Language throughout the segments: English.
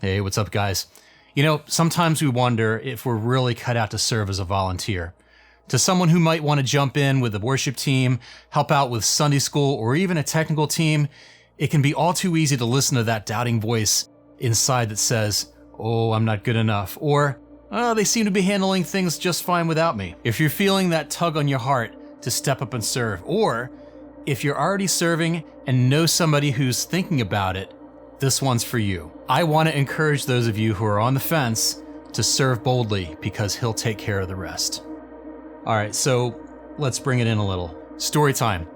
Hey, what's up, guys? Sometimes we wonder if we're really cut out to serve as a volunteer. To someone who might want to jump in with the worship team, help out with Sunday school, or even a technical team, it can be all too easy to listen to that doubting voice inside that says, "Oh, I'm not good enough," or, "Oh, they seem to be handling things just fine without me." If you're feeling that tug on your heart to step up and serve, or if you're already serving and know somebody who's thinking about it, this one's for you. I want to encourage those of you who are on the fence to serve boldly because he'll take care of the rest. All right, so let's bring it in a little. Story time.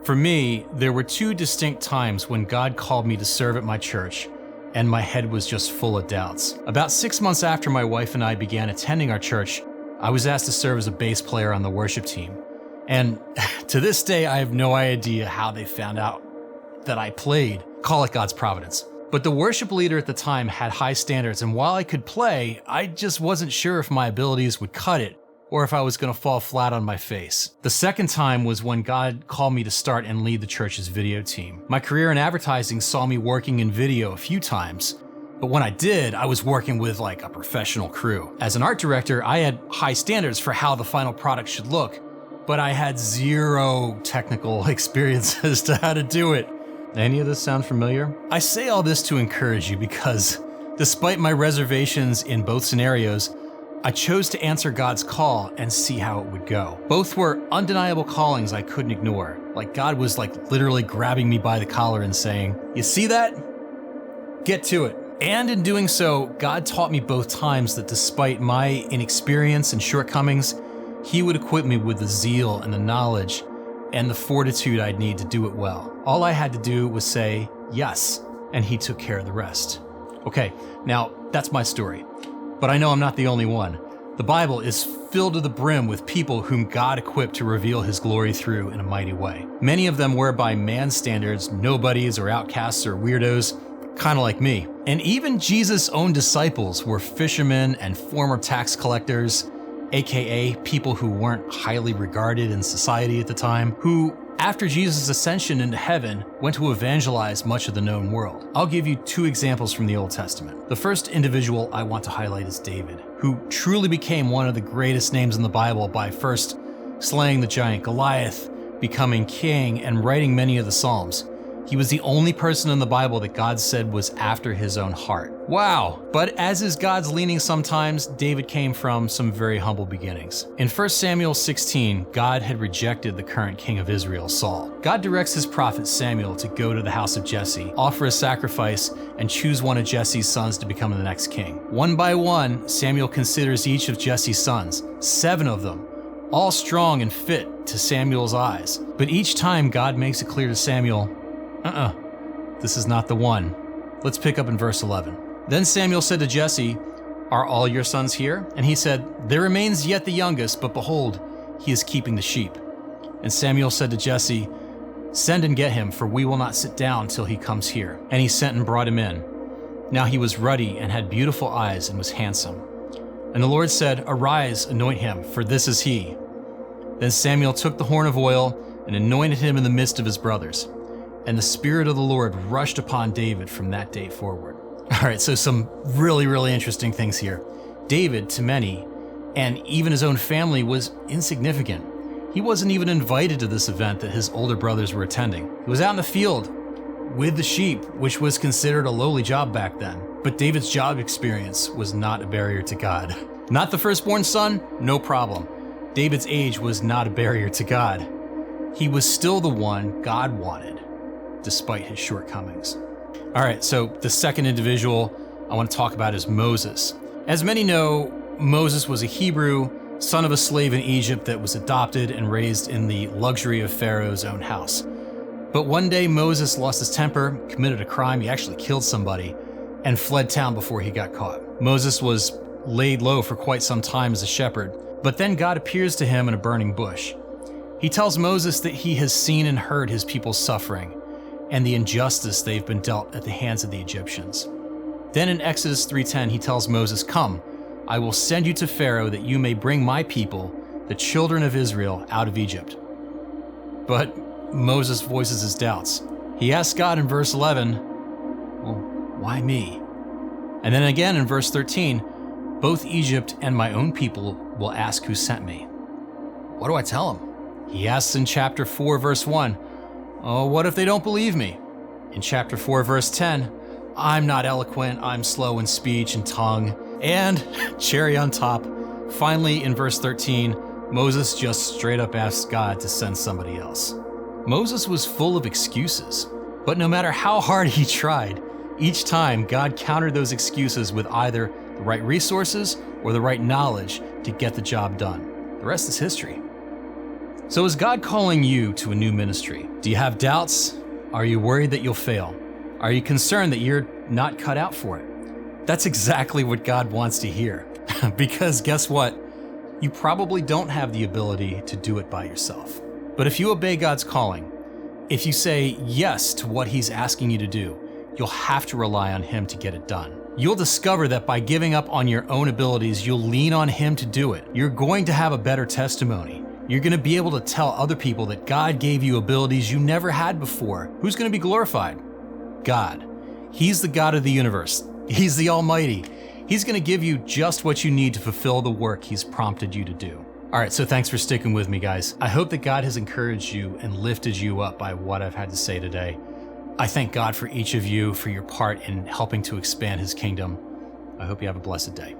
For me, there were two distinct times when God called me to serve at my church, and my head was just full of doubts. About 6 months after my wife and I began attending our church, I was asked to serve as a bass player on the worship team. And to this day, I have no idea how they found out that I played. Call it God's providence. But the worship leader at the time had high standards, and while I could play, I just wasn't sure if my abilities would cut it or if I was going to fall flat on my face. The second time was when God called me to start and lead the church's video team. My career in advertising saw me working in video a few times, but when I did, I was working with like a professional crew. As an art director, I had high standards for how the final product should look, but I had zero technical experience as to how to do it. Any of this sound familiar? I say all this to encourage you because despite my reservations in both scenarios, I chose to answer God's call and see how it would go. Both were undeniable callings I couldn't ignore. Like God was literally grabbing me by the collar and saying, "You see that? Get to it." And in doing so, God taught me both times that despite my inexperience and shortcomings, He would equip me with the zeal and the knowledge and the fortitude I'd need to do it well. All I had to do was say yes, and He took care of the rest. Okay, now that's my story. But I know I'm not the only one. The Bible is filled to the brim with people whom God equipped to reveal His glory through in a mighty way. Many of them were by man's standards, nobodies or outcasts or weirdos, kind of like me. And even Jesus' own disciples were fishermen and former tax collectors, aka people who weren't highly regarded in society at the time, who, after Jesus' ascension into heaven, went to evangelize much of the known world. I'll give you two examples from the Old Testament. The first individual I want to highlight is David, who truly became one of the greatest names in the Bible by first slaying the giant Goliath, becoming king, and writing many of the Psalms. He was the only person in the Bible that God said was after His own heart. Wow! But as is God's leaning sometimes, David came from some very humble beginnings. In 1 Samuel 16, God had rejected the current king of Israel, Saul. God directs his prophet Samuel to go to the house of Jesse, offer a sacrifice, and choose one of Jesse's sons to become the next king. One by one, Samuel considers each of Jesse's sons, 7 of them, all strong and fit to Samuel's eyes. But each time God makes it clear to Samuel, this is not the one. Let's pick up in verse 11. Then Samuel said to Jesse, "Are all your sons here?" And he said, "There remains yet the youngest, but behold, he is keeping the sheep." And Samuel said to Jesse, "Send and get him, for we will not sit down till he comes here." And he sent and brought him in. Now he was ruddy and had beautiful eyes and was handsome. And the Lord said, "Arise, anoint him, for this is he." Then Samuel took the horn of oil and anointed him in the midst of his brothers. And the Spirit of the Lord rushed upon David from that day forward. All right, so some really interesting things here. David, to many, and even his own family, was insignificant. He wasn't even invited to this event that his older brothers were attending. He was out in the field with the sheep, which was considered a lowly job back then. But David's job experience was not a barrier to God. Not the firstborn son? No problem. David's age was not a barrier to God. He was still the one God wanted, despite his shortcomings. All right, so the second individual I want to talk about is Moses. As many know, Moses was a Hebrew, son of a slave in Egypt that was adopted and raised in the luxury of Pharaoh's own house. But one day Moses lost his temper, committed a crime, he actually killed somebody, and fled town before he got caught. Moses was laid low for quite some time as a shepherd, but then God appears to him in a burning bush. He tells Moses that he has seen and heard his people's suffering and the injustice they've been dealt at the hands of the Egyptians. Then in Exodus 3:10, he tells Moses, "Come, I will send you to Pharaoh that you may bring my people, the children of Israel, out of Egypt." But Moses voices his doubts. He asks God in verse 11, "Well, why me? And then again in verse 13, both Egypt and my own people will ask who sent me. What do I tell them? He asks in chapter 4, verse 1, oh, what if they don't believe me? In chapter 4, verse 10, I'm not eloquent, I'm slow in speech and tongue. And, cherry on top, finally in verse 13, Moses just straight up asks God to send somebody else. Moses was full of excuses, but no matter how hard he tried, each time God countered those excuses with either the right resources or the right knowledge to get the job done. The rest is history. So is God calling you to a new ministry? Do you have doubts? Are you worried that you'll fail? Are you concerned that you're not cut out for it? That's exactly what God wants to hear. Because guess what? You probably don't have the ability to do it by yourself. But if you obey God's calling, if you say yes to what He's asking you to do, you'll have to rely on Him to get it done. You'll discover that by giving up on your own abilities, you'll lean on Him to do it. You're going to have a better testimony. You're going to be able to tell other people that God gave you abilities you never had before. Who's going to be glorified? God. He's the God of the universe. He's the Almighty. He's going to give you just what you need to fulfill the work He's prompted you to do. All right, so thanks for sticking with me, guys. I hope that God has encouraged you and lifted you up by what I've had to say today. I thank God for each of you for your part in helping to expand His kingdom. I hope you have a blessed day.